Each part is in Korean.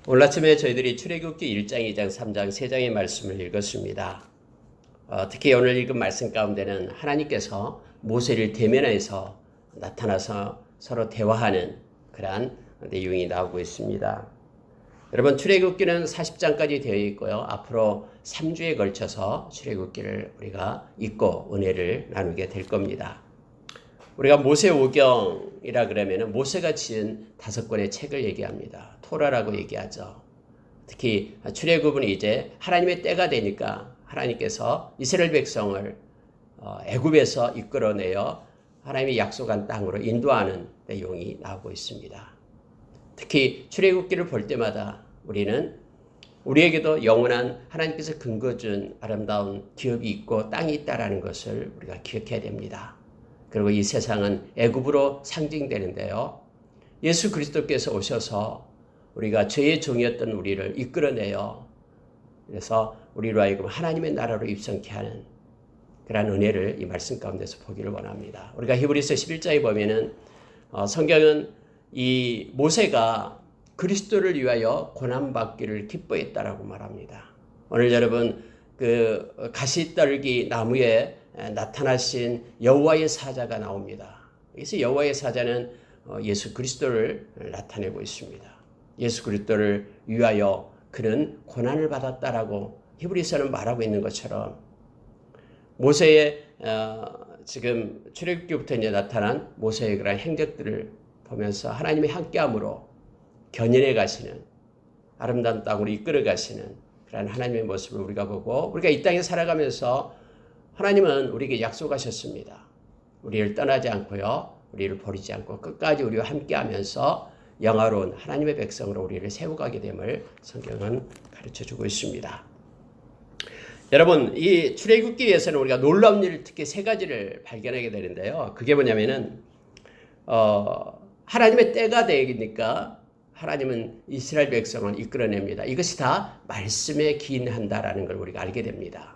오늘 아침에 저희들이 출애굽기 1장, 2장, 3장, 3장의 말씀을 읽었습니다. 특히 오늘 읽은 말씀 가운데는 하나님께서 모세를 대면해서 나타나서 서로 대화하는 그러한 내용이 나오고 있습니다. 여러분, 출애굽기는 40장까지 되어 있고요. 앞으로 3주에 걸쳐서 출애굽기를 우리가 읽고 은혜를 나누게 될 겁니다. 우리가 모세오경이라 그러면 모세가 지은 5권의 책을 얘기합니다. 토라라고 얘기하죠. 특히 출애굽은 이제 하나님의 때가 되니까 하나님께서 이스라엘 백성을 애굽에서 이끌어내어 하나님이 약속한 땅으로 인도하는 내용이 나오고 있습니다. 특히 출애굽기를 볼 때마다 우리는 우리에게도 영원한 하나님께서 근거 준 아름다운 기업이 있고 땅이 있다는 것을 우리가 기억해야 됩니다. 그리고 이 세상은 애굽으로 상징되는데요. 예수 그리스도께서 오셔서 우리가 죄의 종이었던 우리를 이끌어내어 그래서 우리로 하여금 하나님의 나라로 입성케 하는 그러한 은혜를 이 말씀 가운데서 보기를 원합니다. 우리가 히브리서 11장에 보면은 성경은 이 모세가 그리스도를 위하여 고난받기를 기뻐했다라고 말합니다. 오늘 여러분 그 가시떨기 나무에 나타나신 여호와의 사자가 나옵니다. 그래서 여호와의 사자는 예수 그리스도를 나타내고 있습니다. 예수 그리스도를 위하여 그는 고난을 받았다라고 히브리서는 말하고 있는 것처럼 모세의 지금 출애굽기부터 이제 나타난 모세의 그런 행적들을 보면서 하나님의 함께함으로 견인해 가시는 아름다운 땅으로 이끌어 가시는 그런 하나님의 모습을 우리가 보고 우리가 이 땅에 살아가면서 하나님은 우리에게 약속하셨습니다. 우리를 떠나지 않고요. 우리를 버리지 않고 끝까지 우리와 함께하면서 영화로운 하나님의 백성으로 우리를 세워가게 됨을 성경은 가르쳐주고 있습니다. 여러분, 이 출애굽기에서는 우리가 놀라운 일을 특히 3가지를 발견하게 되는데요. 그게 뭐냐면은 하나님의 때가 되니까 하나님은 이스라엘 백성을 이끌어냅니다. 이것이 다 말씀에 기인한다라는 걸 우리가 알게 됩니다.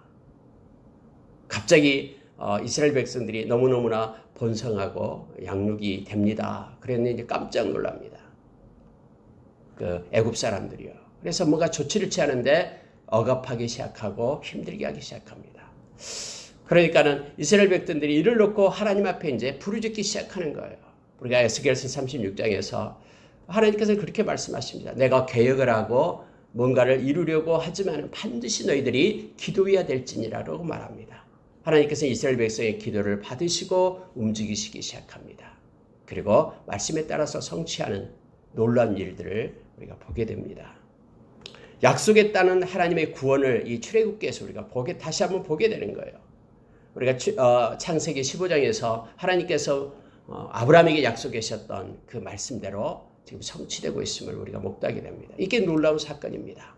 갑자기 이스라엘 백성들이 너무너무나 번성하고 양육이 됩니다. 그랬는데 이제 깜짝 놀랍니다. 그 애굽 사람들이요. 그래서 뭔가 조치를 취하는데 억압하기 시작하고 힘들게 하기 시작합니다. 그러니까는 이스라엘 백성들이 이를 놓고 하나님 앞에 이제 부르짖기 시작하는 거예요. 우리가 에스겔서 36장에서 하나님께서 그렇게 말씀하십니다. 내가 계획을 하고 뭔가를 이루려고 하지만 반드시 너희들이 기도해야 될지니라고 말합니다. 하나님께서 이스라엘 백성의 기도를 받으시고 움직이시기 시작합니다. 그리고 말씀에 따라서 성취하는 놀라운 일들을 우리가 보게 됩니다. 약속에 따른 하나님의 구원을 이 출애굽기에서 우리가 다시 한번 보게 되는 거예요. 우리가 창세기 15장에서 하나님께서 아브라함에게 약속하셨던 그 말씀대로 지금 성취되고 있음을 우리가 목도하게 됩니다. 이게 놀라운 사건입니다.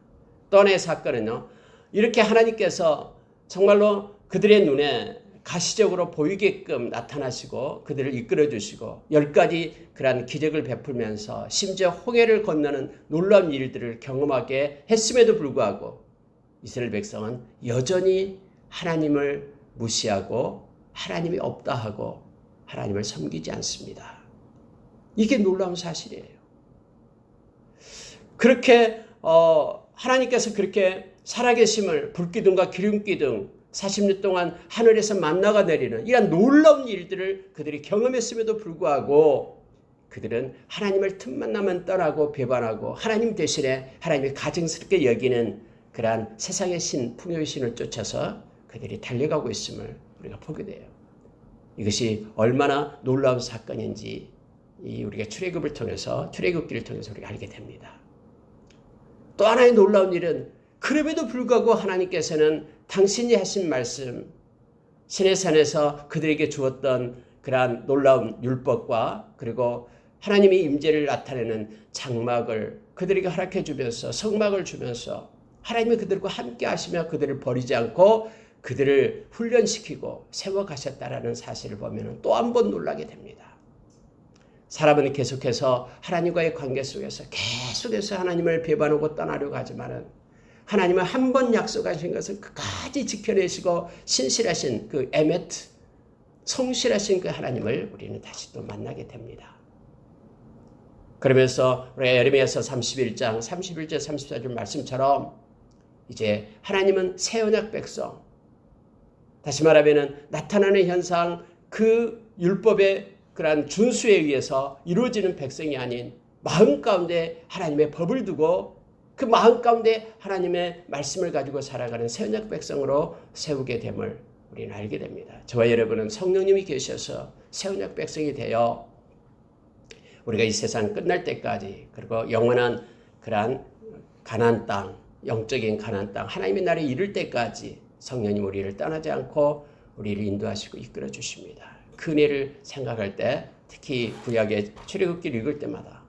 또 하나의 사건은요. 이렇게 하나님께서 정말로 그들의 눈에 가시적으로 보이게끔 나타나시고 그들을 이끌어주시고 10가지 그러한 기적을 베풀면서 심지어 홍해를 건너는 놀라운 일들을 경험하게 했음에도 불구하고 이스라엘 백성은 여전히 하나님을 무시하고 하나님이 없다 하고 하나님을 섬기지 않습니다. 이게 놀라운 사실이에요. 그렇게 하나님께서 그렇게 살아계심을 불기둥과 기름기둥 40년 동안 하늘에서 만나가 내리는 이런 놀라운 일들을 그들이 경험했음에도 불구하고 그들은 하나님을 틈만 나면 떠나고 배반하고 하나님 대신에 하나님을 가증스럽게 여기는 그러한 세상의 신, 풍요의 신을 쫓아서 그들이 달려가고 있음을 우리가 보게 돼요. 이것이 얼마나 놀라운 사건인지 우리가 출애굽기를 통해서 우리가 알게 됩니다. 또 하나의 놀라운 일은 그럼에도 불구하고 하나님께서는 당신이 하신 말씀, 시내산에서 그들에게 주었던 그러한 놀라운 율법과 그리고 하나님의 임재를 나타내는 장막을 그들에게 허락해 주면서 성막을 주면서 하나님이 그들과 함께 하시며 그들을 버리지 않고 그들을 훈련시키고 세워가셨다라는 사실을 보면 또 한 번 놀라게 됩니다. 사람은 계속해서 하나님과의 관계 속에서 계속해서 하나님을 배반하고 떠나려고 하지만은 하나님은 한 번 약속하신 것을 끝까지 지켜내시고 신실하신 그 에메트, 성실하신 그 하나님을 우리는 다시 또 만나게 됩니다. 그러면서 우리가 예레미야서 31장 31절 34절 말씀처럼 이제 하나님은 새 언약 백성, 다시 말하면은 나타나는 현상, 그 율법의 그러한 준수에 의해서 이루어지는 백성이 아닌 마음 가운데 하나님의 법을 두고 그 마음 가운데 하나님의 말씀을 가지고 살아가는 새 언약 백성으로 세우게 됨을 우리는 알게 됩니다. 저와 여러분은 성령님이 계셔서 새 언약 백성이 되어 우리가 이 세상 끝날 때까지, 그리고 영원한 그러한 가나안 땅, 영적인 가나안 땅, 하나님의 나라에 이를 때까지 성령님 우리를 떠나지 않고 우리를 인도하시고 이끌어 주십니다. 그 은혜를 생각할 때, 특히 구약의 출애굽기를 읽을 때마다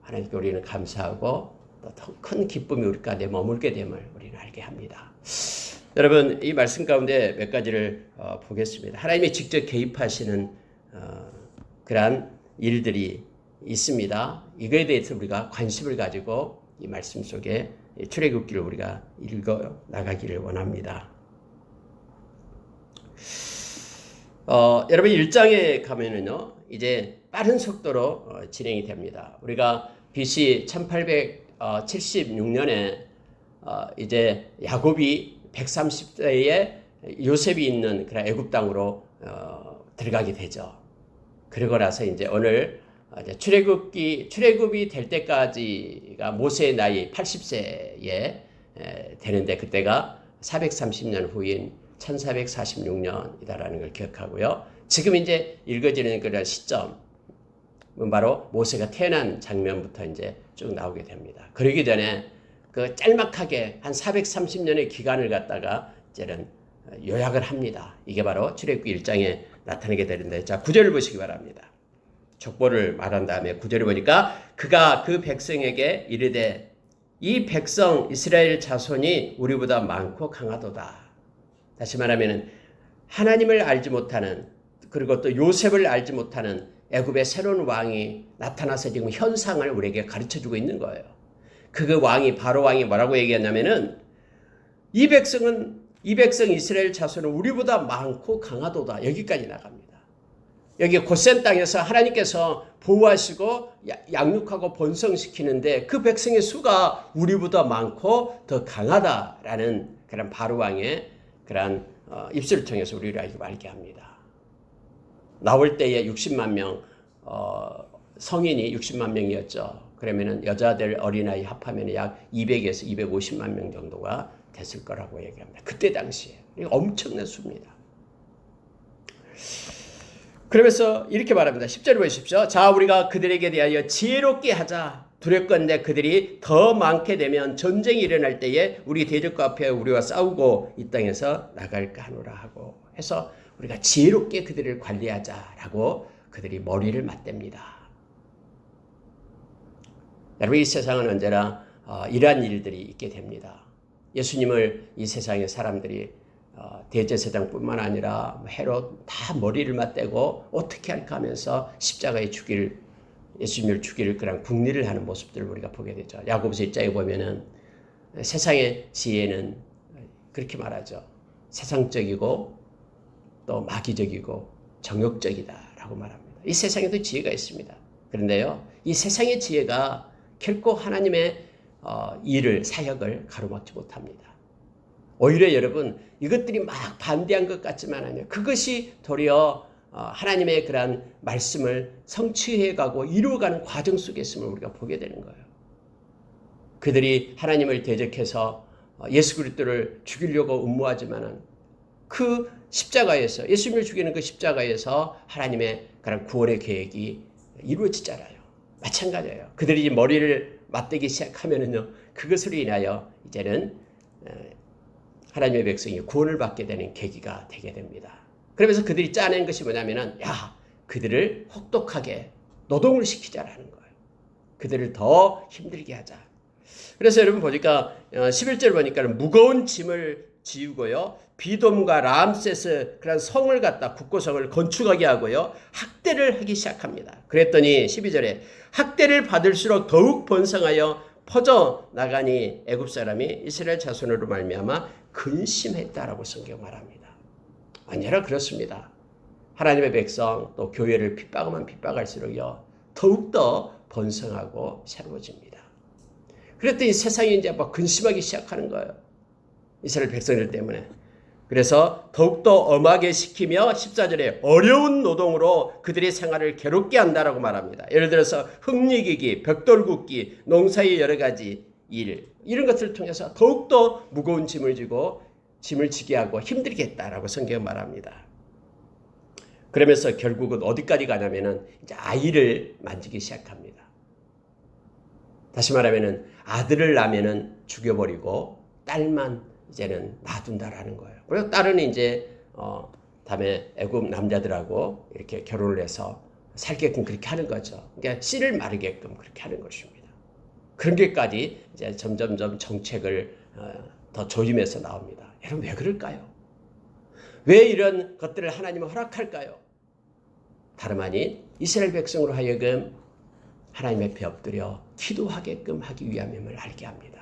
하나님께 우리는 감사하고 또 더 큰 기쁨이 우리 가운데 머물게 됨을 우리는 알게 합니다. 여러분, 이 말씀 가운데 몇 가지를 보겠습니다. 하나님이 직접 개입하시는 그러한 일들이 있습니다. 이거에 대해서 우리가 관심을 가지고 이 말씀 속에 출애굽기를 우리가 읽어 나가기를 원합니다. 여러분 1장에 가면은요, 이제 빠른 속도로 진행이 됩니다. 우리가 BC 1876년에 이제 야곱이 130세에 요셉이 있는 그런 애굽 땅으로 들어가게 되죠. 그러고 나서 이제 오늘 출애굽이 될 때까지가 모세의 나이 80세에 되는데, 그때가 430년 후인 1446년이다라는 걸 기억하고요. 지금 이제 읽어지는 그런 시점, 바로 모세가 태어난 장면부터 이제 쭉 나오게 됩니다. 그러기 전에 그 짤막하게 한 430년의 기간을 갖다가 이제는 요약을 합니다. 이게 바로 출애굽기 1장에 나타나게 되는데, 자, 9절을 보시기 바랍니다. 족보를 말한 다음에 9절을 보니까 그가 그 백성에게 이르되 이 백성 이스라엘 자손이 우리보다 많고 강하도다. 다시 말하면 하나님을 알지 못하는, 그리고 또 요셉을 알지 못하는 애굽의 새로운 왕이 나타나서 지금 현상을 우리에게 가르쳐주고 있는 거예요. 그 왕이, 바로 왕이 뭐라고 얘기했냐면은 이 백성 이스라엘 자손은 우리보다 많고 강하도다. 여기까지 나갑니다. 여기 고센 땅에서 하나님께서 보호하시고 양육하고 번성시키는데 그 백성의 수가 우리보다 많고 더 강하다라는 그런 바로 왕의 그런 입술을 통해서 우리를 알게 합니다. 나올 때에 60만 명, 성인이 60만 명이었죠. 그러면은 여자들 어린아이 합하면 약 200에서 250만 명 정도가 됐을 거라고 얘기합니다. 그때 당시에. 이거 엄청난 수입니다. 그러면서 이렇게 말합니다. 10절 보십시오. 자, 우리가 그들에게 대하여 지혜롭게 하자. 두렵건대 그들이 더 많게 되면 전쟁이 일어날 때에 우리 대적과 앞에 우리와 싸우고 이 땅에서 나갈까 하노라 하고 해서 우리가 지혜롭게 그들을 관리하자라고 그들이 머리를 맞댑니다. 여러분, 이 세상은 언제나 이러한 일들이 있게 됩니다. 예수님을 이 세상의 사람들이 대제사장뿐만 아니라 헤롯 다 머리를 맞대고 어떻게 할까 하면서 십자가에 예수님을 죽일 그런 궁리를 하는 모습들을 우리가 보게 되죠. 야고보서 1장에 보면은 세상의 지혜는 그렇게 말하죠. 세상적이고 또 마귀적이고 정욕적이다라고 말합니다. 이 세상에도 지혜가 있습니다. 그런데요, 이 세상의 지혜가 결코 하나님의 일을, 사역을 가로막지 못합니다. 오히려 여러분, 이것들이 막 반대한 것 같지만 그것이 도리어 하나님의 그러한 말씀을 성취해가고 이루어가는 과정 속에 있음을 우리가 보게 되는 거예요. 그들이 하나님을 대적해서 예수 그리스도를 죽이려고 음모하지만은 그 십자가에서, 예수님을 죽이는 그 십자가에서 하나님의 그런 구원의 계획이 이루어지잖아요. 마찬가지예요. 그들이 머리를 맞대기 시작하면은요, 그것으로 인하여 이제는 하나님의 백성이 구원을 받게 되는 계기가 되게 됩니다. 그러면서 그들이 짜낸 것이 뭐냐면은, 그들을 혹독하게 노동을 시키자라는 거예요. 그들을 더 힘들게 하자. 그래서 여러분 보니까 11절 보니까는 무거운 짐을 지우고요, 비돔과 람세스 그런 성을 갖다, 국고성을 건축하게 하고요, 학대를 하기 시작합니다. 그랬더니 12절에 학대를 받을수록 더욱 번성하여 퍼져 나가니 애굽 사람이 이스라엘 자손으로 말미암아 근심했다라고 성경 말합니다. 아니라 그렇습니다. 하나님의 백성 또 교회를 핍박하면 핍박할수록요, 더욱더 번성하고 새로워집니다. 그랬더니 세상이 이제 막 근심하기 시작하는 거예요. 이스라엘 백성들 때문에. 그래서 더욱더 엄하게 시키며 14절에 어려운 노동으로 그들의 생활을 괴롭게 한다라고 말합니다. 예를 들어서 흙리기기, 벽돌 굽기, 농사의 여러 가지 일, 이런 것들을 통해서 더욱더 무거운 짐을 지게 하고 힘들게 했다라고 성경은 말합니다. 그러면서 결국은 어디까지 가냐면은 이제 아이를 만지기 시작합니다. 다시 말하면은 아들을 낳으면은 죽여버리고 딸만 이제는 놔둔다라는 거예요. 그리고 딸은 이제 다음에 애굽 남자들하고 이렇게 결혼을 해서 살게끔 그렇게 하는 거죠. 그러니까 씨를 마르게끔 그렇게 하는 것입니다. 그런 게까지 이제 점점점 정책을 더 조임해서 나옵니다. 여러분 왜 그럴까요? 왜 이런 것들을 하나님은 허락할까요? 다름 아닌 이스라엘 백성으로 하여금 하나님 앞에 엎드려 기도하게끔 하기 위함임을 알게 합니다.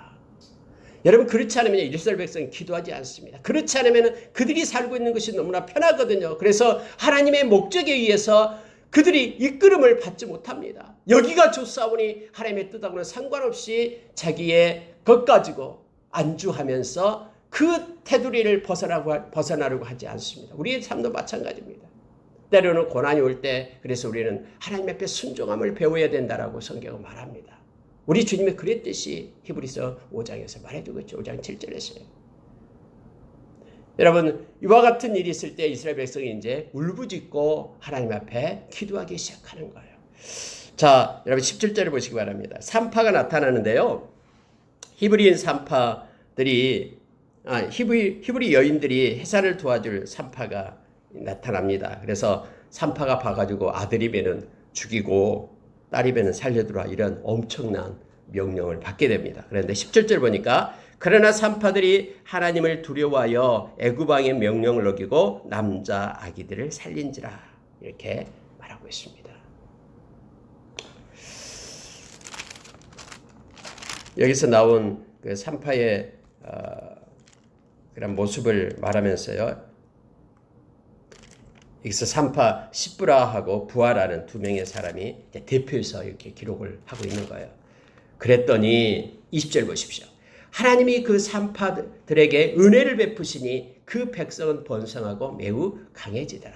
여러분 그렇지 않으면 이스라엘 백성은 기도하지 않습니다. 그렇지 않으면 그들이 살고 있는 것이 너무나 편하거든요. 그래서 하나님의 목적에 의해서 그들이 이끌음을 받지 못합니다. 여기가 좋사오니 하나님의 뜻하고는 상관없이 자기의 것 가지고 안주하면서 그 테두리를 벗어나려고 하지 않습니다. 우리의 삶도 마찬가지입니다. 때로는 고난이 올 때 그래서 우리는 하나님 앞에 순종함을 배워야 된다라고 성경은 말합니다. 우리 주님이 그랬듯이 히브리서 5장에서 말해주고 있죠. 5장 7절에서요. 여러분 이와 같은 일이 있을 때 이스라엘 백성이 이제 울부짖고 하나님 앞에 기도하기 시작하는 거예요. 자, 여러분 17절을 보시기 바랍니다. 산파가 나타나는데요. 히브리 여인들이 해산을 도와줄 산파가 나타납니다. 그래서 산파가 봐가지고 아들이면은 죽이고 딸이면은 살려두라 이런 엄청난 명령을 받게 됩니다. 그런데 17절 보니까 그러나 산파들이 하나님을 두려워하여 애굽 왕의 명령을 어기고 남자 아기들을 살린지라 이렇게 말하고 있습니다. 여기서 나온 그 산파의 그런 모습을 말하면서요. 여기서 산파 시브라하고 부하라는 두 명의 사람이 대표해서 이렇게 기록을 하고 있는 거예요. 그랬더니 20절 보십시오. 하나님이 그 산파들에게 은혜를 베푸시니 그 백성은 번성하고 매우 강해지더라.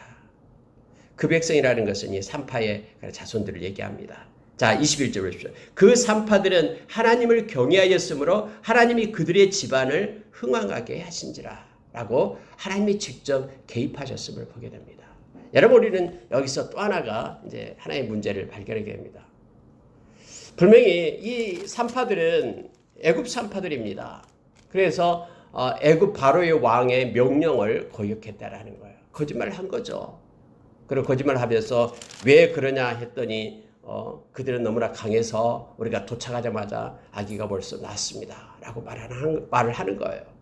그 백성이라는 것은 이 산파의 자손들을 얘기합니다. 자, 21절 보십시오. 그 산파들은 하나님을 경외하였으므로 하나님이 그들의 집안을 흥왕하게 하신지라 라고 하나님이 직접 개입하셨음을 보게 됩니다. 여러분 우리는 여기서 또 하나가 이제 하나의 문제를 발견하게 됩니다. 분명히 이 산파들은 애굽 산파들입니다. 그래서 애굽 바로의 왕의 명령을 거역했다라는 거예요. 거짓말을 한 거죠. 그리고 거짓말을 하면서 왜 그러냐 했더니 그들은 너무나 강해서 우리가 도착하자마자 아기가 벌써 낳았습니다. 라고 말을 하는 거예요.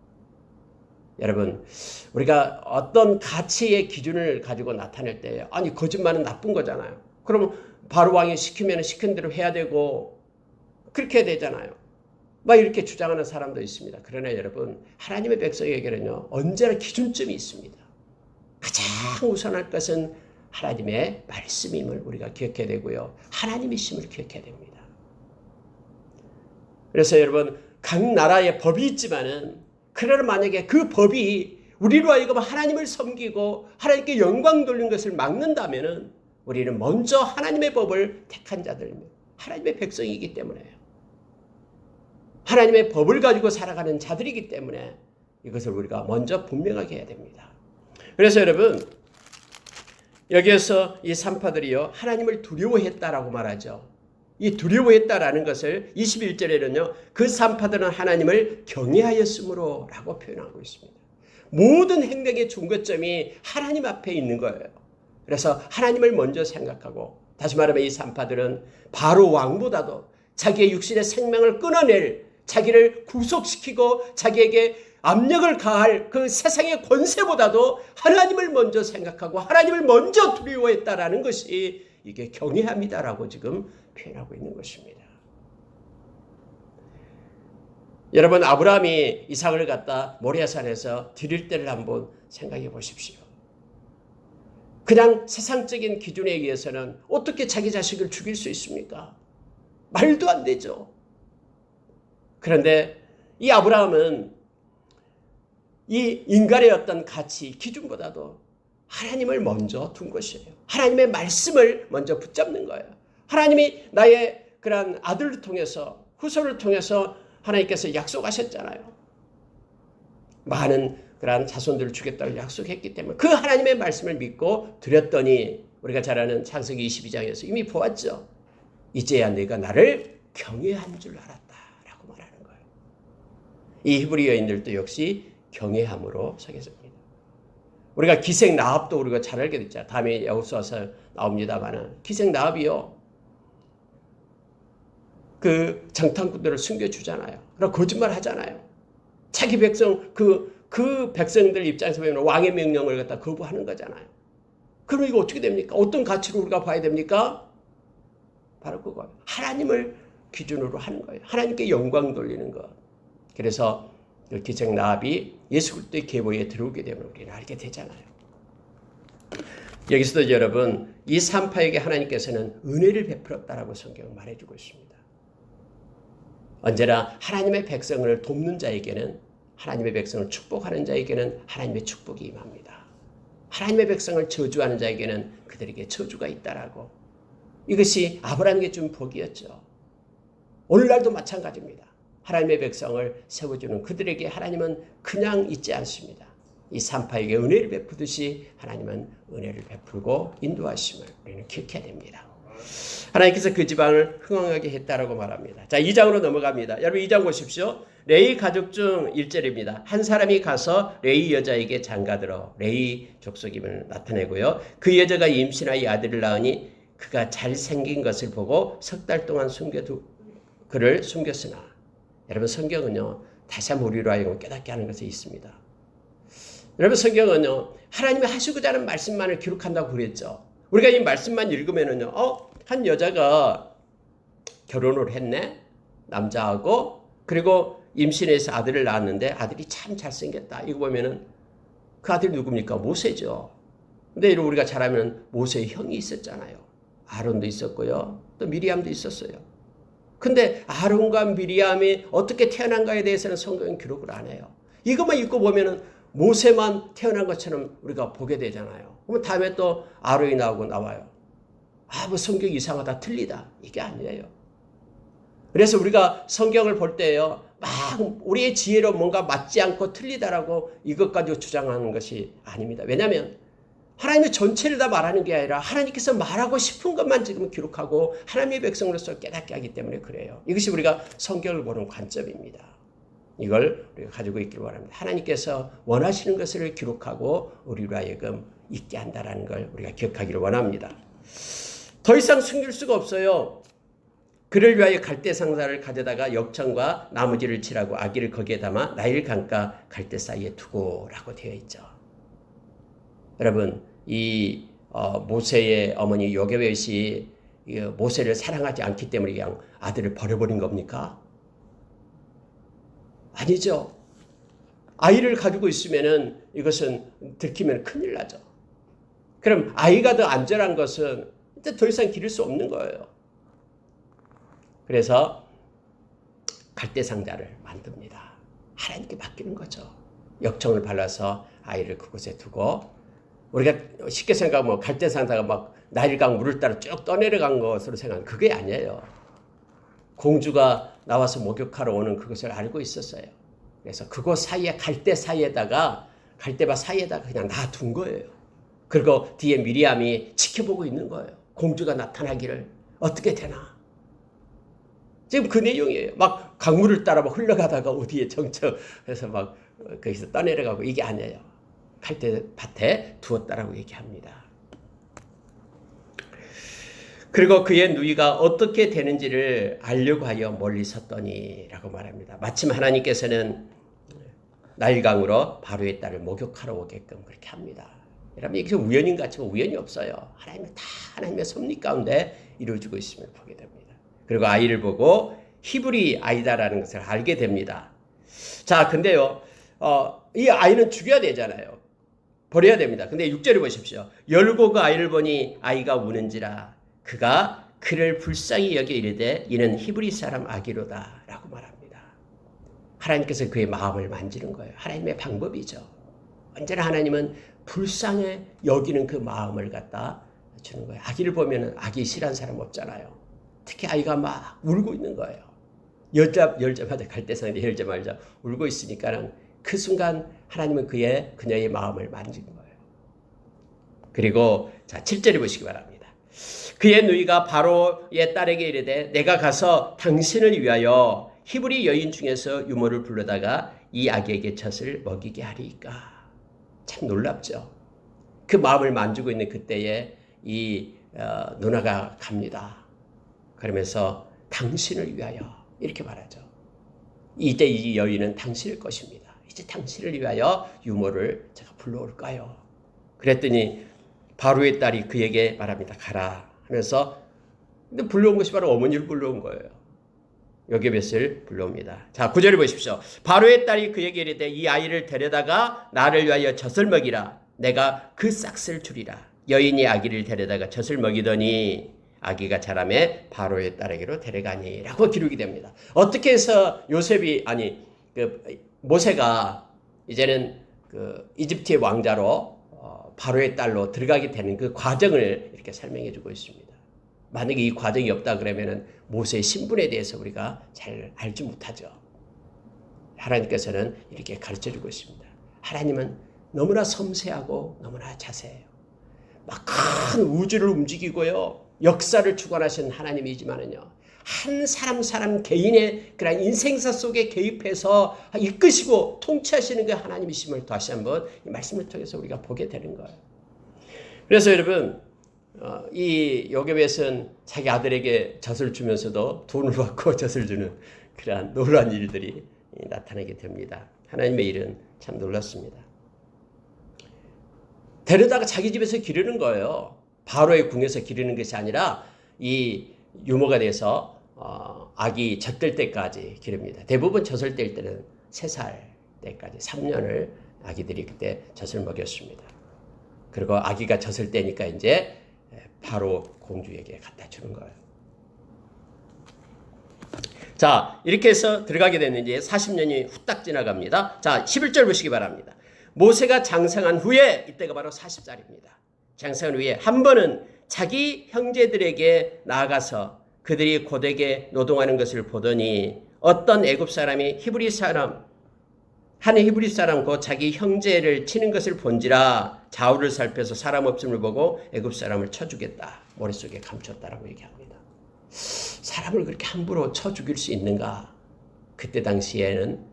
여러분 우리가 어떤 가치의 기준을 가지고 나타낼 때 아니 거짓말은 나쁜 거잖아요. 그럼 바로 왕이 시키면 시킨 대로 해야 되고 그렇게 해야 되잖아요. 막 이렇게 주장하는 사람도 있습니다. 그러나 여러분 하나님의 백성에게는요 언제나 기준점이 있습니다. 가장 우선할 것은 하나님의 말씀임을 우리가 기억해야 되고요. 하나님이심을 기억해야 됩니다. 그래서 여러분 각 나라의 법이 있지만은 그러나 만약에 그 법이 우리로 하여금 하나님을 섬기고 하나님께 영광 돌리는 것을 막는다면은 우리는 먼저 하나님의 법을 택한 자들입니다. 하나님의 백성이기 때문에요. 하나님의 법을 가지고 살아가는 자들이기 때문에 이것을 우리가 먼저 분명하게 해야 됩니다. 그래서 여러분 여기에서 이 산파들이요 하나님을 두려워했다라고 말하죠. 이 두려워했다라는 것을 21절에는요. 그 산파들은 하나님을 경외하였으므로 라고 표현하고 있습니다. 모든 행동의 중거점이 하나님 앞에 있는 거예요. 그래서 하나님을 먼저 생각하고 다시 말하면 이 산파들은 바로 왕보다도 자기의 육신의 생명을 끊어낼 자기를 구속시키고 자기에게 압력을 가할 그 세상의 권세보다도 하나님을 먼저 생각하고 하나님을 먼저 두려워했다라는 것이 이게 경외함이다라고 지금 표현하고 있는 것입니다. 여러분 아브라함이 이삭을 갖다 모리아산에서 드릴 때를 한번 생각해 보십시오. 그냥 세상적인 기준에 의해서는 어떻게 자기 자식을 죽일 수 있습니까? 말도 안 되죠. 그런데 이 아브라함은 이 인간의 어떤 가치, 기준보다도 하나님을 먼저 둔 것이에요. 하나님의 말씀을 먼저 붙잡는 거예요. 하나님이 나의 그런 아들을 통해서, 후손을 통해서 하나님께서 약속하셨잖아요. 많은 그런 자손들을 주겠다고 약속했기 때문에 그 하나님의 말씀을 믿고 드렸더니 우리가 잘 아는 창세기 22장에서 이미 보았죠. 이제야 내가 나를 경외한 줄 알았다라고 말하는 거예요. 이 히브리 여인들도 역시 경외함으로 서겠습니다. 우리가 기생 라합도 우리가 잘 알게 됐잖아요. 다음에 여호수아서 나옵니다만은 기생 라합이요. 그 정탐꾼들을 숨겨주잖아요. 그럼 거짓말 하잖아요. 자기 백성 그 백성들 입장에서 보면 왕의 명령을 갖다 거부하는 거잖아요. 그럼 이거 어떻게 됩니까? 어떤 가치로 우리가 봐야 됩니까? 바로 그거. 하나님을 기준으로 하는 거예요. 하나님께 영광 돌리는 것. 그래서 기생 라합이 예수 그리스도의 계보에 들어오게 되면 우리는 알게 되잖아요. 여기서도 여러분 이 산파에게 하나님께서는 은혜를 베풀었다라고 성경은 말해주고 있습니다. 언제나 하나님의 백성을 돕는 자에게는 하나님의 백성을 축복하는 자에게는 하나님의 축복이 임합니다. 하나님의 백성을 저주하는 자에게는 그들에게 저주가 있다라고. 이것이 아브라함에게 준 복이었죠. 오늘날도 마찬가지입니다. 하나님의 백성을 세워주는 그들에게 하나님은 그냥 있지 않습니다. 이 산파에게 은혜를 베푸듯이 하나님은 은혜를 베풀고 인도하심을 우리는 기억해야 됩니다. 하나님께서 그 지방을 흥왕하게 했다라고 말합니다. 자, 2장으로 넘어갑니다. 여러분 2장 보십시오. 레위 가족 중 1절입니다. 한 사람이 가서 레위 여자에게 장가들어 레위 족속임을 나타내고요. 그 여자가 임신하여 아들을 낳으니 그가 잘생긴 것을 보고 석 달 동안 그를 숨겼으나 여러분 성경은요. 다시 한번 우리로 하여금 깨닫게 하는 것이 있습니다. 여러분 성경은요. 하나님이 하시고자 하는 말씀만을 기록한다고 그랬죠. 우리가 이 말씀만 읽으면은요. 한 여자가 결혼을 했네. 남자하고 그리고 임신해서 아들을 낳았는데 아들이 참 잘생겼다. 이거 보면은 그 아들이 누굽니까? 모세죠. 근데 우리가 잘 알면 모세의 형이 있었잖아요. 아론도 있었고요. 또 미리암도 있었어요. 근데 아론과 미리암이 어떻게 태어난가에 대해서는 성경은 기록을 안 해요. 이것만 읽고 보면은 모세만 태어난 것처럼 우리가 보게 되잖아요. 그럼 다음에 또 아론이 나와요. 뭐 성경이 이상하다, 틀리다. 이게 아니에요. 그래서 우리가 성경을 볼 때요. 막 우리의 지혜로 뭔가 맞지 않고 틀리다라고 이것 가지고 주장하는 것이 아닙니다. 왜냐하면 하나님의 전체를 다 말하는 게 아니라 하나님께서 말하고 싶은 것만 지금 기록하고 하나님의 백성으로서 깨닫게 하기 때문에 그래요. 이것이 우리가 성경을 보는 관점입니다. 이걸 우리가 가지고 있기를 바랍니다. 하나님께서 원하시는 것을 기록하고 우리로 하여금 있게 한다는 걸 우리가 기억하기를 원합니다. 더 이상 숨길 수가 없어요. 그를 위하여 갈대 상자를 가져다가 역청과 나무지를 칠하고 아기를 거기에 담아 나일 강가 갈대 사이에 두고라고 되어 있죠. 여러분 이 모세의 어머니 요게벳이 모세를 사랑하지 않기 때문에 그냥 아들을 버려버린 겁니까? 아니죠. 아이를 가지고 있으면은 이것은 들키면 큰일 나죠. 그럼 아이가 더 안전한 것은 이제 더 이상 기를 수 없는 거예요. 그래서 갈대 상자를 만듭니다. 하나님께 맡기는 거죠. 역청을 발라서 아이를 그곳에 두고 우리가 쉽게 생각하면 갈대 상자가 막 나일강 물을 따라 쭉 떠내려간 것으로 생각하면 그게 아니에요. 공주가 나와서 목욕하러 오는 그것을 알고 있었어요. 그래서 그곳 사이에 갈대 사이에다가 갈대밭 사이에다가 그냥 놔둔 거예요. 그리고 뒤에 미리암이 지켜보고 있는 거예요. 공주가 나타나기를 어떻게 되나. 지금 그 내용이에요. 막 강물을 따라 막 흘러가다가 어디에 정처해서 막 거기서 떠내려가고 이게 아니에요. 갈대밭에 두었다라고 얘기합니다. 그리고 그의 누이가 어떻게 되는지를 알려고 하여 멀리 섰더니 라고 말합니다. 마침 하나님께서는 나일강으로 바로의 딸을 목욕하러 오게끔 그렇게 합니다. 여러분 이게 우연인 것 같지만 우연이 없어요. 하나님은 다 하나님의 섭리 가운데 이루어지고 있음을 보게 됩니다. 그리고 아이를 보고 히브리 아이다라는 것을 알게 됩니다. 자, 근데요, 이 아이는 죽여야 되잖아요. 버려야 됩니다. 근데 6절에 보십시오. 열고 그 아이를 보니 아이가 우는지라 그가 그를 불쌍히 여겨 이르되 이는 히브리 사람 아기로다 라고 말합니다. 하나님께서 그의 마음을 만지는 거예요. 하나님의 방법이죠. 언제나 하나님은 불쌍히 여기는 그 마음을 갖다 주는 거예요. 아기를 보면 아기 싫어하는 사람 없잖아요. 특히 아이가 막 울고 있는 거예요. 열자마자 갈대상에 열자마자 울고 있으니까 그 순간 하나님은 그녀의 마음을 만진 거예요. 그리고 자 7절에 보시기 바랍니다. 그의 누이가 바로의 딸에게 이르되 내가 가서 당신을 위하여 히브리 여인 중에서 유모를 불러다가 이 아기에게 젖을 먹이게 하리이까. 참 놀랍죠. 그 마음을 만지고 있는 그때에 이 누나가 갑니다. 그러면서 당신을 위하여 이렇게 말하죠. 이때 이 여인은 당신일 것입니다. 이제 당신을 위하여 유모를 제가 불러올까요? 그랬더니 바로의 딸이 그에게 말합니다. 가라 하면서 근데 불러온 것이 바로 어머니를 불러온 거예요. 요게벳을 불러옵니다. 자, 9절을 보십시오. 바로의 딸이 그에게 이르되 이 아이를 데려다가 나를 위하여 젖을 먹이라. 내가 그 싹을 주리라. 여인이 아기를 데려다가 젖을 먹이더니 아기가 자라매 바로의 딸에게로 데려가니 라고 기록이 됩니다. 어떻게 해서 모세가 이제는 이집트의 왕자로 바로의 딸로 들어가게 되는 그 과정을 이렇게 설명해 주고 있습니다. 만약에 이 과정이 없다 그러면은 모세의 신분에 대해서 우리가 잘 알지 못하죠. 하나님께서는 이렇게 가르쳐 주고 있습니다. 하나님은 너무나 섬세하고 너무나 자세해요. 막 큰 우주를 움직이고요. 역사를 주관하시는 하나님이지만은요. 한 사람 개인의 그런 인생사 속에 개입해서 이끄시고 통치하시는 그 하나님이심을 다시 한번 이 말씀을 통해서 우리가 보게 되는 거예요. 그래서 여러분 이 요게벳은 자기 아들에게 젖을 주면서도 돈을 받고 젖을 주는 그러한 놀라운 일들이 나타나게 됩니다. 하나님의 일은 참 놀랍습니다. 데려다가 자기 집에서 기르는 거예요. 바로의 궁에서 기르는 것이 아니라 이 유모가 돼서 아기 젖될 때까지 기릅니다. 대부분 젖을 뗄 때는 3살 때까지 3년을 아기들이 그때 젖을 먹였습니다. 그리고 아기가 젖을 떼니까 이제 바로 공주에게 갖다 주는 거예요. 자, 이렇게 해서 들어가게 됐는지 40년이 후딱 지나갑니다. 자, 11절 보시기 바랍니다. 모세가 장성한 후에 이때가 바로 40살입니다. 장성한 후에 한 번은 자기 형제들에게 나아가서 그들이 고되게 노동하는 것을 보더니 어떤 애굽 사람이 한 히브리 사람 곧 자기 형제를 치는 것을 본지라 좌우를 살펴서 사람 없음을 보고 애굽 사람을 쳐 죽였다. 머릿속에 감췄다라고 얘기합니다. 사람을 그렇게 함부로 쳐 죽일 수 있는가? 그때 당시에는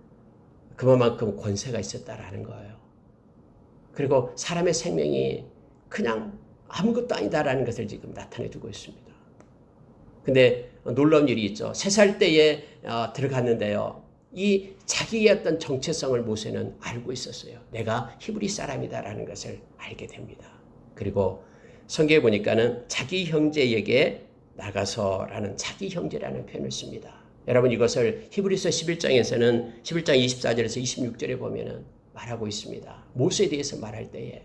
그만큼 권세가 있었다라는 거예요. 그리고 사람의 생명이 그냥 아무것도 아니다라는 것을 지금 나타내주고 있습니다. 근데 놀라운 일이 있죠. 3살 때에 들어갔는데요. 이 자기의 어떤 정체성을 모세는 알고 있었어요. 내가 히브리 사람이다라는 것을 알게 됩니다. 그리고 성경에 보니까는 자기 형제에게 나가서라는 자기 형제라는 표현을 씁니다. 여러분 이것을 히브리서 11장에서는 11장 24절에서 26절에 보면은 말하고 있습니다. 모세에 대해서 말할 때에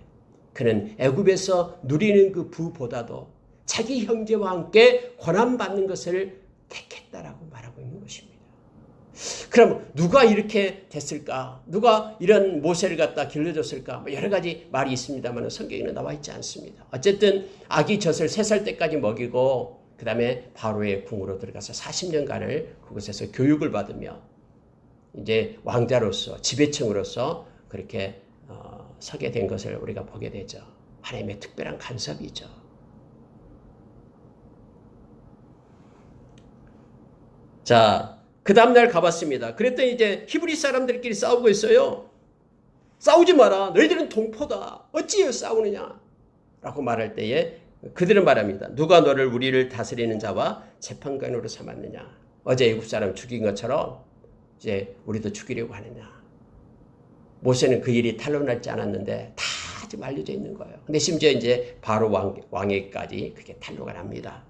그는 애굽에서 누리는 그 부보다도 자기 형제와 함께 고난받는 것을 택했다라고 말하고 있는 것입니다. 그럼 누가 이렇게 됐을까? 누가 이런 모세를 갖다 길러줬을까? 여러 가지 말이 있습니다만 성경에는 나와 있지 않습니다. 어쨌든 아기 젖을 3살 때까지 먹이고 그 다음에 바로의 궁으로 들어가서 40년간을 그곳에서 교육을 받으며 이제 왕자로서 지배층으로서 그렇게 서게 된 것을 우리가 보게 되죠. 하나님의 특별한 간섭이죠. 자, 그 다음날 가봤습니다. 그랬더니 이제 히브리 사람들끼리 싸우고 있어요. 싸우지 마라. 너희들은 동포다. 어찌 싸우느냐? 라고 말할 때에 그들은 말합니다. 누가 너를 우리를 다스리는 자와 재판관으로 삼았느냐? 어제 애굽 사람 죽인 것처럼 이제 우리도 죽이려고 하느냐? 모세는 그 일이 탄로나지 않았는데 다 지금 알려져 있는 거예요. 근데 심지어 이제 바로 왕에까지 그게 탄로가 납니다.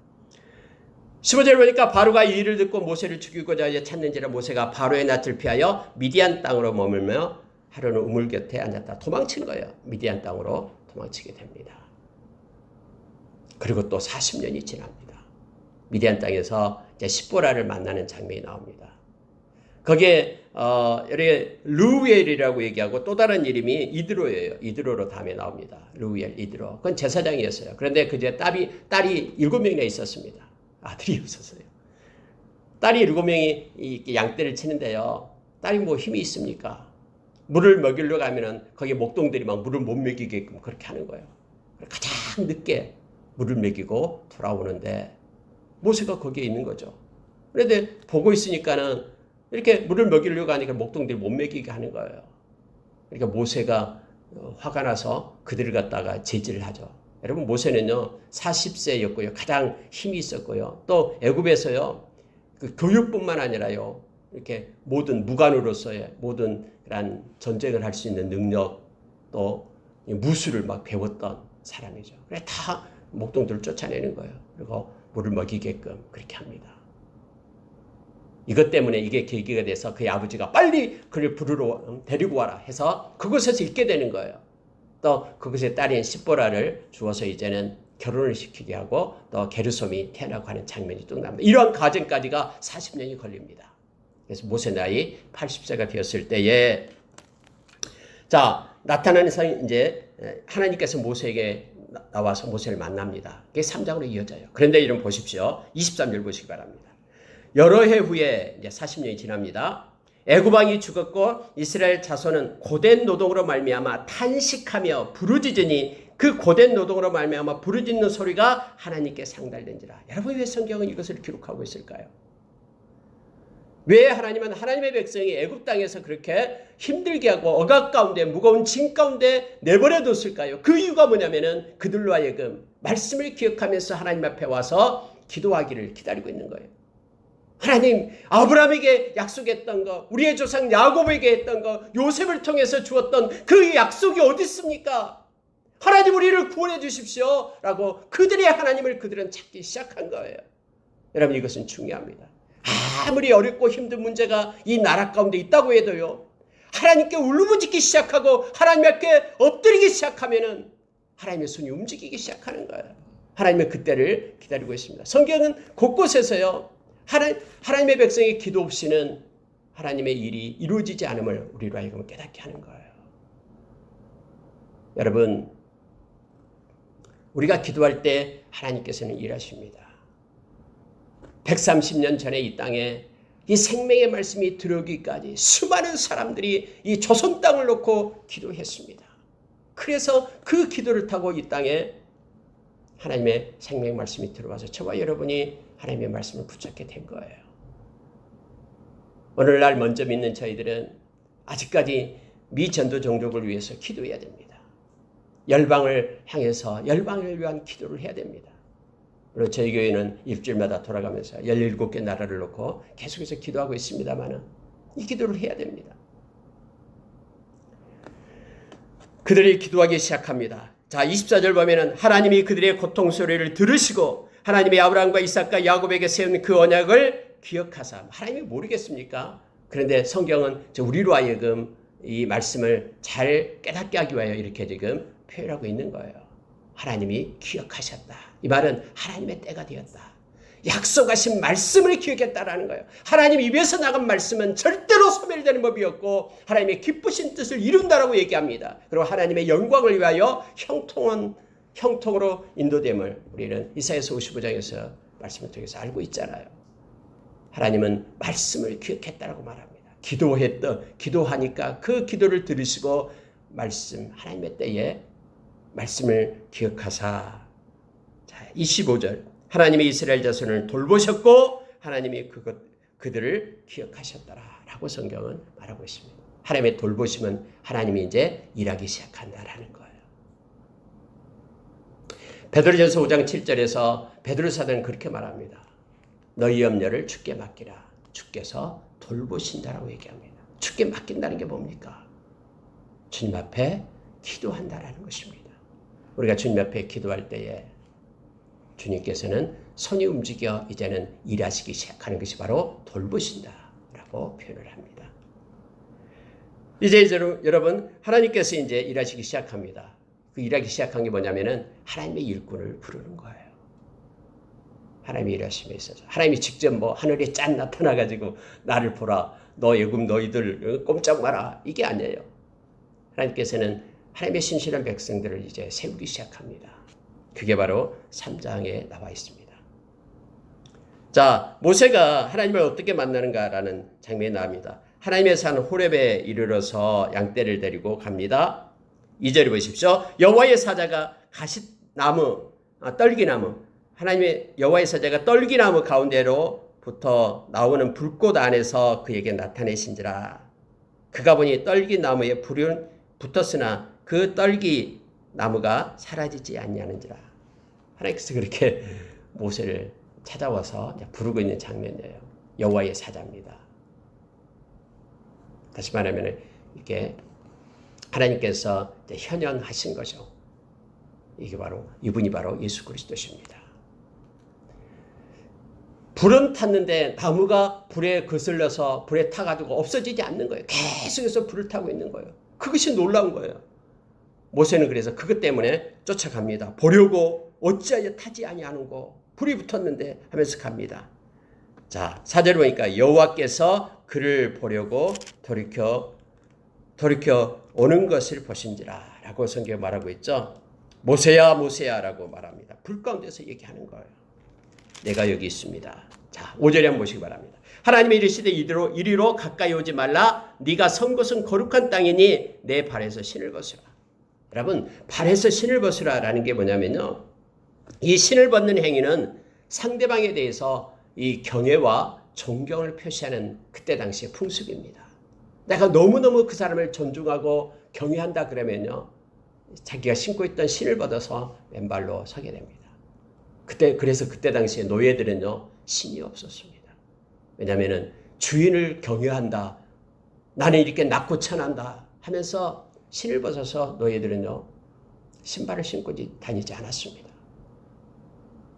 15절 보니까 바로가 이 일을 듣고 모세를 죽이고자 이제 찾는지라 모세가 바로의 낯을 피하여 미디안 땅으로 머물며 하루는 우물 곁에 앉았다. 도망친 거예요. 미디안 땅으로 도망치게 됩니다. 그리고 또 40년이 지납니다. 미디안 땅에서 이제 십보라를 만나는 장면이 나옵니다. 거기에 여기 르우엘이라고 얘기하고 또 다른 이름이 이드로예요. 이드로로 다음에 나옵니다. 르우엘, 이드로. 그건 제사장이었어요. 그런데 그 딸이 7명이나 있었습니다. 아들이 없었어요. 딸이 7명이 양떼를 치는데요. 딸이 뭐 힘이 있습니까? 물을 먹이려 가면은 거기 목동들이 막 물을 못 먹이게끔 그렇게 하는 거예요. 가장 늦게 물을 먹이고 돌아오는데 모세가 거기에 있는 거죠. 그런데 보고 있으니까는 이렇게 물을 먹이려고 하니까 목동들이 못 먹이게 하는 거예요. 그러니까 모세가 화가 나서 그들을 갖다가 제지를 하죠. 여러분 모세는요 40세였고요. 가장 힘이 있었고요. 또 애굽에서요 그 교육뿐만 아니라요 이렇게 모든 무관으로서의 모든 그런 전쟁을 할 수 있는 능력 또 무술을 막 배웠던 사람이죠. 그래 다 목동들을 쫓아내는 거예요. 그리고 물을 먹이게끔 그렇게 합니다. 이것 때문에 이게 계기가 돼서 그의 아버지가 빨리 그를 부르러 데리고 와라 해서 그곳에서 있게 되는 거예요. 또 그곳의 딸인 십보라를 주어서 이제는 결혼을 시키게 하고 또 게르솜이 태어나고 하는 장면이 또 납니다. 이러한 과정까지가 40년이 걸립니다. 그래서 모세 나이 80세가 되었을 때에 자 나타나서 이제 하나님께서 모세에게 나와서 모세를 만납니다. 그게 3장으로 이어져요. 그런데 이름 보십시오. 23절 보시기 바랍니다. 여러 해 후에 이제 40년이 지납니다. 애굽 왕이 죽었고 이스라엘 자손은 고된 노동으로 말미암아 탄식하며 부르짖으니 그 고된 노동으로 말미암아 부르짖는 소리가 하나님께 상달된지라. 여러분 왜 성경은 이것을 기록하고 있을까요? 왜 하나님은 하나님의 백성이 애굽 땅에서 그렇게 힘들게 하고 억압 가운데 무거운 짐 가운데 내버려 뒀을까요? 그 이유가 뭐냐면은 그들로 하여금 말씀을 기억하면서 하나님 앞에 와서 기도하기를 기다리고 있는 거예요. 하나님 아브라함에게 약속했던 거, 우리의 조상 야곱에게 했던 거, 요셉을 통해서 주었던 그 약속이 어디 있습니까? 하나님 우리를 구원해 주십시오 라고 그들의 하나님을 그들은 찾기 시작한 거예요. 여러분 이것은 중요합니다. 아무리 어렵고 힘든 문제가 이 나라 가운데 있다고 해도요. 하나님께 울부짖기 시작하고 하나님 앞에 엎드리기 시작하면은 하나님의 손이 움직이기 시작하는 거예요. 하나님의 그때를 기다리고 있습니다. 성경은 곳곳에서요. 하나님의 백성의 기도 없이는 하나님의 일이 이루어지지 않음을 우리로 하여금 깨닫게 하는 거예요. 여러분 우리가 기도할 때 하나님께서는 일하십니다. 130년 전에 이 땅에 이 생명의 말씀이 들어오기까지 수많은 사람들이 이 조선 땅을 놓고 기도했습니다. 그래서 그 기도를 타고 이 땅에 하나님의 생명의 말씀이 들어와서 저와 여러분이 하나님의 말씀을 붙잡게 된 거예요. 오늘날 먼저 믿는 저희들은 아직까지 미전도 종족을 위해서 기도해야 됩니다. 열방을 향해서 열방을 위한 기도를 해야 됩니다. 그리고 저희 교회는 일주일마다 돌아가면서 17개 나라를 놓고 계속해서 기도하고 있습니다만 이 기도를 해야 됩니다. 그들이 기도하기 시작합니다. 자, 24절 보면은 하나님이 그들의 고통 소리를 들으시고 하나님이 아브라함과 이삭과 야곱에게 세운 그 언약을 기억하사. 하나님이 모르겠습니까? 그런데 성경은 우리로 하여금 이 말씀을 잘 깨닫게 하기 위하여 이렇게 지금 표현하고 있는 거예요. 하나님이 기억하셨다. 이 말은 하나님의 때가 되었다. 약속하신 말씀을 기억했다라는 거예요. 하나님 입에서 나간 말씀은 절대로 소멸되는 법이 없고 하나님의 기쁘신 뜻을 이룬다라고 얘기합니다. 그리고 하나님의 영광을 위하여 형통으로 인도됨을 우리는 이사야서 55장에서 말씀을 통해서 알고 있잖아요. 하나님은 말씀을 기억했다라고 말합니다. 기도하니까 그 기도를 들으시고 하나님의 때에 말씀을 기억하사. 자, 25절. 하나님이 이스라엘 자손을 돌보셨고 하나님이 그들을 기억하셨더라 라고 성경은 말하고 있습니다. 하나님의 돌보심은 하나님이 이제 일하기 시작한다라는 거예요. 베드로전서 5장 7절에서 베드로 사도는 그렇게 말합니다. 너희 염려를 주께 맡기라. 주께서 돌보신다라고 얘기합니다. 주께 맡긴다는 게 뭡니까? 주님 앞에 기도한다라는 것입니다. 우리가 주님 앞에 기도할 때에 주님께서는 손이 움직여 이제는 일하시기 시작하는 것이 바로 돌보신다라고 표현을 합니다. 이제 여러분 하나님께서 이제 일하시기 시작합니다. 그 일하기 시작한 게 뭐냐면은 하나님의 일꾼을 부르는 거예요. 하나님의 일하심에 있어서 하나님이 직접 뭐 하늘에 짠 나타나가지고 나를 보라, 너 애굽 너희들 꼼짝 마라, 이게 아니에요. 하나님께서는 하나님의 신실한 백성들을 이제 세우기 시작합니다. 그게 바로 3장에 나와 있습니다. 자, 모세가 하나님을 어떻게 만나는가라는 장면이 나옵니다. 하나님의 산 호렙에 이르러서 양떼를 데리고 갑니다. 2절을 보십시오. 여호와의 사자가 가시나무, 떨기나무, 하나님의 여호와의 사자가 떨기나무 가운데로부터 나오는 불꽃 안에서 그에게 나타내신지라. 그가 보니 떨기나무에 불이 붙었으나 그 떨기나무가 사라지지 아니하는지라. 하나님께서 그렇게 모세를 찾아와서 부르고 있는 장면이에요. 여호와의 사자입니다. 다시 말하면 이게 하나님께서 현현하신 거죠. 이분이 바로 예수 그리스도십니다. 불은 탔는데 나무가 불에 거슬려서 불에 타가지고 없어지지 않는 거예요. 계속해서 불을 타고 있는 거예요. 그것이 놀라운 거예요. 모세는 그래서 그것 때문에 쫓아갑니다. 보려고 어찌하여 타지 아니하는고, 불이 붙었는데 하면서 갑니다. 자, 4절 보니까 여호와께서 그를 보려고 돌이켜 오는 것을 보신지라 라고 성경에 말하고 있죠. 모세야 모세야 라고 말합니다. 불 가운데서 얘기하는 거예요. 내가 여기 있습니다. 자, 5절에 한번 보시기 바랍니다. 하나님이 이르시되 이리로 가까이 오지 말라. 네가 선 곳은 거룩한 땅이니 내 발에서 신을 벗으라. 여러분, 발에서 신을 벗으라 라는 게 뭐냐면요, 이 신을 벗는 행위는 상대방에 대해서 이 경외와 존경을 표시하는 그때 당시의 풍습입니다. 내가 너무너무 그 사람을 존중하고 경외한다 그러면요, 자기가 신고 있던 신을 벗어서 맨발로 서게 됩니다. 그래서 그때 당시에 노예들은요, 신이 없었습니다. 왜냐하면 주인을 경외한다, 나는 이렇게 낮고 천한다 하면서 신을 벗어서 노예들은요, 신발을 신고 다니지 않았습니다.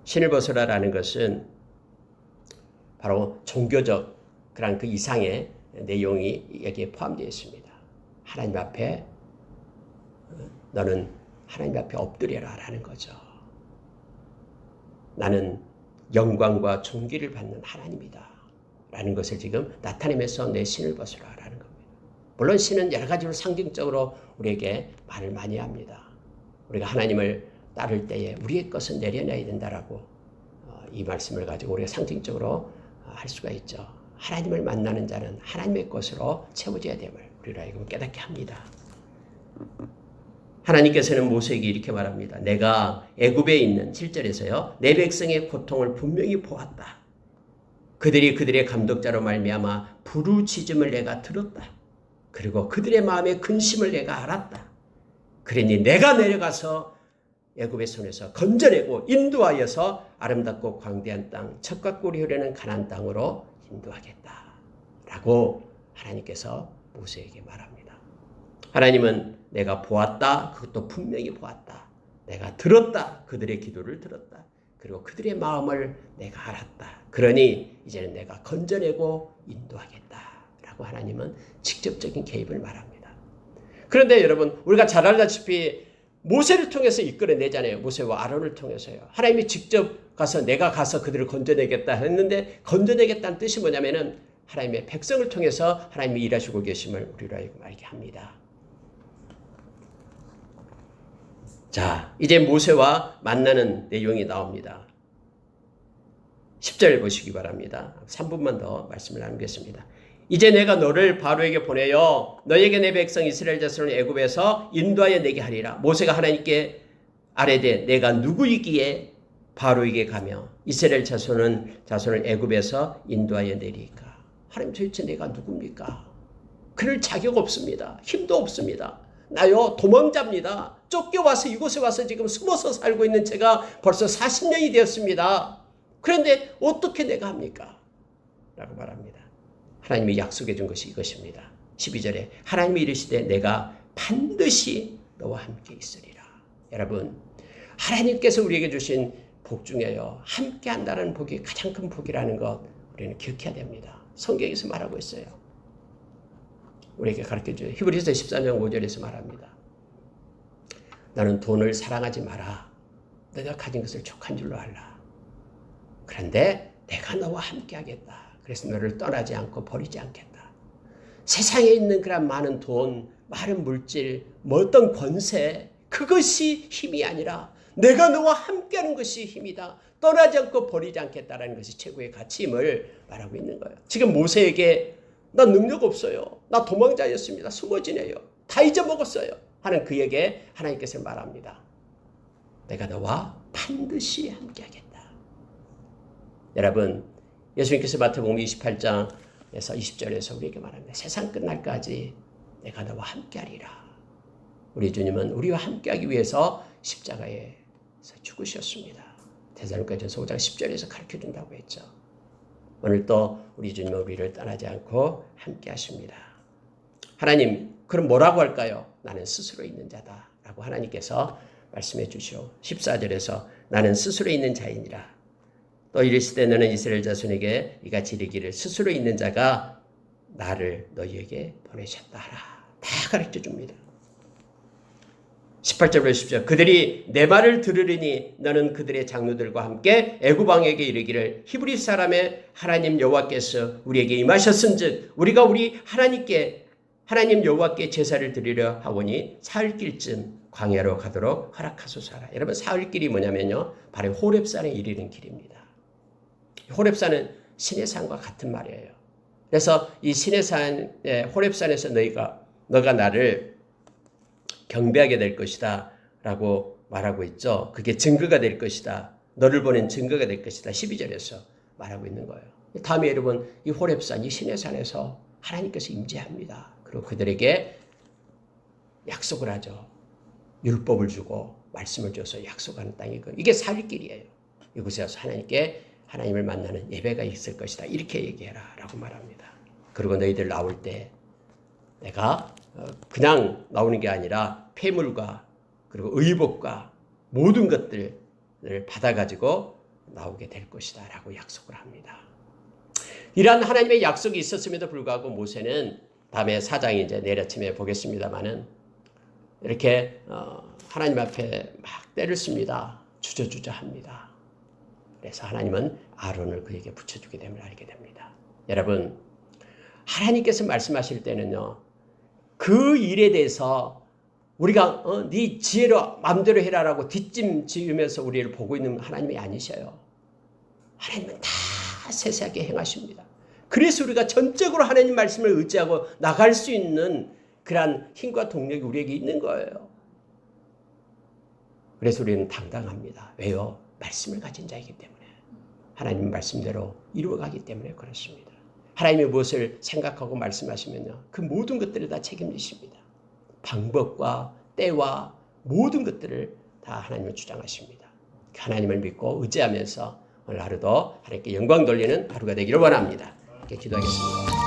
신을 벗으라라는 것은 바로 종교적 그런 그 이상의 내용이 여기에 포함되어 있습니다. 하나님 앞에, 너는 하나님 앞에 엎드려라 라는 거죠. 나는 영광과 존귀를 받는 하나님이다 라는 것을 지금 나타내면서 내 신을 벗으라 라는 겁니다. 물론 신은 여러 가지로 상징적으로 우리에게 말을 많이 합니다. 우리가 하나님을 따를 때에 우리의 것은 내려놔야 된다라고 이 말씀을 가지고 우리가 상징적으로 할 수가 있죠. 하나님을 만나는 자는 하나님의 것으로 채워져야 됨을 우리로 하여금 깨닫게 합니다. 하나님께서는 모세에게 이렇게 말합니다. 내가 애굽에 있는 7절에서요, 내 백성의 고통을 분명히 보았다. 그들의 감독자로 말미암아 부르짖음을 내가 들었다. 그리고 그들의 마음의 근심을 내가 알았다. 그러니 내가 내려가서 애굽의 손에서 건져내고 인도하여서 아름답고 광대한 땅, 젖과 꿀이 흐르는 가나안 땅으로 인도하겠다 라고 하나님께서 모세에게 말합니다. 하나님은 내가 보았다, 그것도 분명히 보았다. 내가 들었다, 그들의 기도를 들었다. 그리고 그들의 마음을 내가 알았다. 그러니 이제는 내가 건져내고 인도하겠다 라고 하나님은 직접적인 개입을 말합니다. 그런데 여러분, 우리가 잘 알다시피 모세를 통해서 이끌어내잖아요. 모세와 아론을 통해서요. 하나님이 직접 가서 내가 가서 그들을 건져내겠다 했는데, 건져내겠다는 뜻이 뭐냐면은 하나님의 백성을 통해서 하나님이 일하시고 계심을 우리로 하여금 알게 합니다. 자, 이제 모세와 만나는 내용이 나옵니다. 10절 보시기 바랍니다. 3분만 더 말씀을 나누겠습니다. 이제 내가 너를 바로에게 보내어 너에게 내 백성 이스라엘 자손을 애굽에서 인도하여 내게 하리라. 모세가 하나님께 아뢰되 내가 누구이기에 바로에게 가며 이스라엘 자손을 애굽에서 인도하여 내리까. 하나님, 도대체 내가 누굽니까? 그럴 자격 없습니다. 힘도 없습니다. 나요 도망자입니다. 쫓겨와서 이곳에 와서 지금 숨어서 살고 있는 제가 벌써 40년이 되었습니다. 그런데 어떻게 내가 합니까? 라고 말합니다. 하나님이 약속해 준 것이 이것입니다. 12절에 하나님이 이르시되 내가 반드시 너와 함께 있으리라. 여러분, 하나님께서 우리에게 주신 복 중에요, 함께 한다는 복이 가장 큰 복이라는 것 우리는 기억해야 됩니다. 성경에서 말하고 있어요. 우리에게 가르쳐줘요. 히브리서 13장 5절에서 말합니다. 너는 돈을 사랑하지 마라. 내가 가진 것을 족한 줄로 알라. 그런데 내가 너와 함께하겠다. 그래서 너를 떠나지 않고 버리지 않겠다. 세상에 있는 그런 많은 돈, 많은 물질, 뭐 어떤 권세, 그것이 힘이 아니라 내가 너와 함께하는 것이 힘이다. 떠나지 않고 버리지 않겠다라는 것이 최고의 가치임을 말하고 있는 거예요. 지금 모세에게 나 능력 없어요. 나 도망자였습니다. 숨어 지내요. 다 잊어먹었어요. 하는 그에게 하나님께서 말합니다. 내가 너와 반드시 함께하겠다. 여러분, 예수님께서 마태복음 28장에서 20절에서 우리에게 말합니다. 세상 끝날까지 내가 너와 함께하리라. 우리 주님은 우리와 함께하기 위해서 십자가에서 죽으셨습니다. 데살로니가전서 5장 10절에서 가르쳐준다고 했죠. 오늘 또 우리 주님은 우리를 떠나지 않고 함께하십니다. 하나님, 그럼 뭐라고 할까요? 나는 스스로 있는 자다 라고 하나님께서 말씀해 주시오. 14절에서 나는 스스로 있는 자이니라. 또 이르시되 너는 이스라엘 자손에게 이같이 이르기를 스스로 있는 자가 나를 너희에게 보내셨다 하라. 다 가르쳐 줍니다. 18절 보십시오. 그들이 내 말을 들으리니 너는 그들의 장로들과 함께 애굽 왕에게 이르기를 히브리 사람의 하나님 여호와께서 우리에게 임하셨은즉 우리가 우리 하나님 여호와께 제사를 드리려 하오니 사흘길쯤 광야로 가도록 허락하소서 하라. 여러분, 사흘길이 뭐냐면요, 바로 호렙산에 이르는 길입니다. 호렙산은 시내산과 같은 말이에요. 그래서 이 시내산 호렙산에서 너가 나를 경배하게 될 것이다 라고 말하고 있죠. 그게 증거가 될 것이다. 너를 보낸 증거가 될 것이다. 12절에서 말하고 있는 거예요. 다음에 여러분, 이 호렙산, 이 시내산에서 하나님께서 임재합니다. 그리고 그들에게 약속을 하죠. 율법을 주고 말씀을 줘서 약속하는 땅이고, 이게 사흘길이에요. 이곳에 와서 하나님을 만나는 예배가 있을 것이다. 이렇게 얘기해라 라고 말합니다. 그리고 너희들 나올 때 내가 그냥 나오는 게 아니라 폐물과 그리고 의복과 모든 것들을 받아가지고 나오게 될 것이다 라고 약속을 합니다. 이러한 하나님의 약속이 있었음에도 불구하고 모세는 다음에 4장이 이제 내일 아침에 보겠습니다만은 이렇게 하나님 앞에 막 때를 씁니다. 주저주저 합니다. 그래서 하나님은 아론을 그에게 붙여주게 됨을 알게 됩니다. 여러분, 하나님께서 말씀하실 때는요, 그 일에 대해서 우리가 네 지혜로 마음대로 해라라고 뒷짐 지으면서 우리를 보고 있는 하나님이 아니셔요. 하나님은 다 세세하게 행하십니다. 그래서 우리가 전적으로 하나님 말씀을 의지하고 나갈 수 있는 그러한 힘과 동력이 우리에게 있는 거예요. 그래서 우리는 당당합니다. 왜요? 말씀을 가진 자이기 때문에. 하나님 말씀대로 이루어가기 때문에 그렇습니다. 하나님이 무엇을 생각하고 말씀하시면요, 그 모든 것들을 다 책임지십니다. 방법과 때와 모든 것들을 다 하나님을 주장하십니다. 하나님을 믿고 의지하면서 오늘 하루도 하나님께 영광 돌리는 하루가 되기를 원합니다. 이렇게 기도하겠습니다.